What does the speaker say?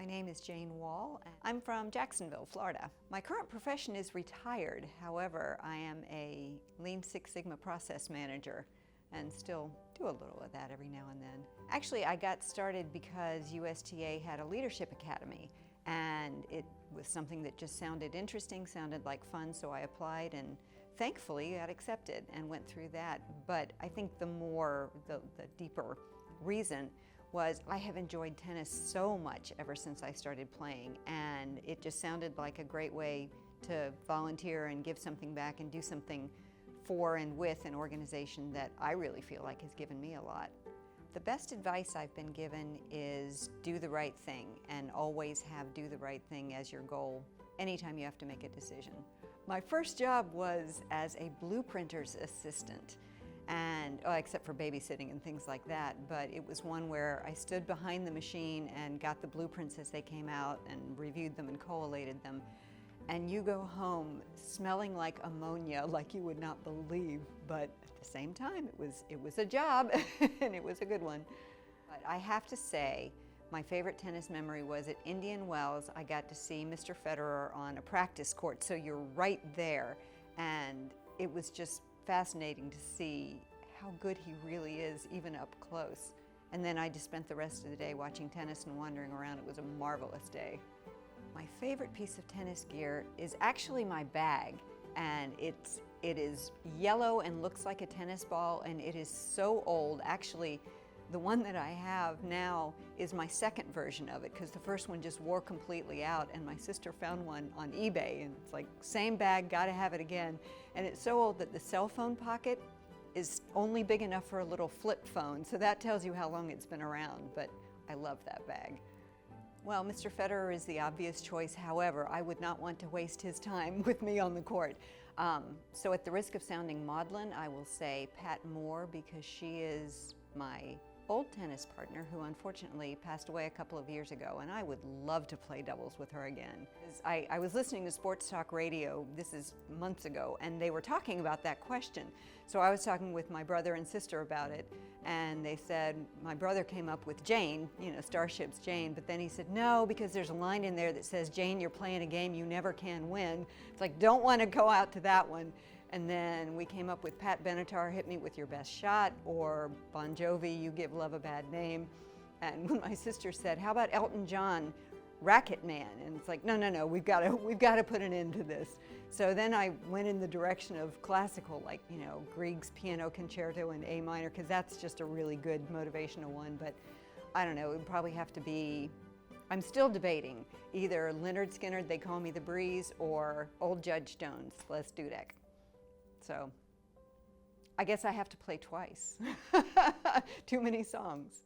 My name is Jane Wahl. I'm from Jacksonville, Florida. My current profession is retired. However, I am a Lean Six Sigma process manager and still do a little of that every now and then. Actually, I got started because USTA had a leadership academy, and it was something that just sounded interesting, sounded like fun, so I applied and thankfully got accepted and went through that. But I think the deeper reason was I have enjoyed tennis so much ever since I started playing, and it just sounded like a great way to volunteer and give something back and do something for and with an organization that I really feel like has given me a lot. The best advice I've been given is do the right thing, and always have do the right thing as your goal anytime you have to make a decision. My first job was as a blueprinter's assistant, and except for babysitting and things like that, but it was one where I stood behind the machine and got the blueprints as they came out and reviewed them and collated them. And you go home smelling like ammonia like you would not believe, but at the same time it was a job and it was a good one. But I have to say, my favorite tennis memory was at Indian Wells. I got to see Mr. Federer on a practice court, so you're right there, and it was just fascinating to see how good he really is, even up close. And then I just spent the rest of the day watching tennis and wandering around. It was a marvelous day. My favorite piece of tennis gear is actually my bag, and it is yellow and looks like a tennis ball, and it is so old. Actually, the one that I have now is my second version of it, because the first one just wore completely out, and my sister found one on eBay, and it's like, same bag, gotta have it again. And it's so old that the cell phone pocket is only big enough for a little flip phone, so that tells you how long it's been around, but I love that bag. Well, Mr. Federer is the obvious choice. However, I would not want to waste his time with me on the court. So at the risk of sounding maudlin, I will say Pat Moore, because she is my old tennis partner who unfortunately passed away a couple of years ago, and I would love to play doubles with her again. I was listening to sports talk radio, this is months ago, and they were talking about that question. So I was talking with my brother and sister about it, and they said, my brother came up with Jane, Starship's Jane, but then he said, no, because there's a line in there that says, Jane, you're playing a game you never can win. It's like, don't want to go out to that one. And then we came up with Pat Benatar, Hit Me With Your Best Shot, or Bon Jovi, You Give Love a Bad Name. And when my sister said, how about Elton John, Racket Man? And it's like, no, we've got to put an end to this. So then I went in the direction of classical, like, Grieg's Piano Concerto in A minor, because that's just a really good motivational one. But I don't know, it would probably have to be, I'm still debating, either Leonard Skinner, They Call Me the Breeze, or Old Judge Jones, Les Dudek. So I guess I have to play twice. Too many songs.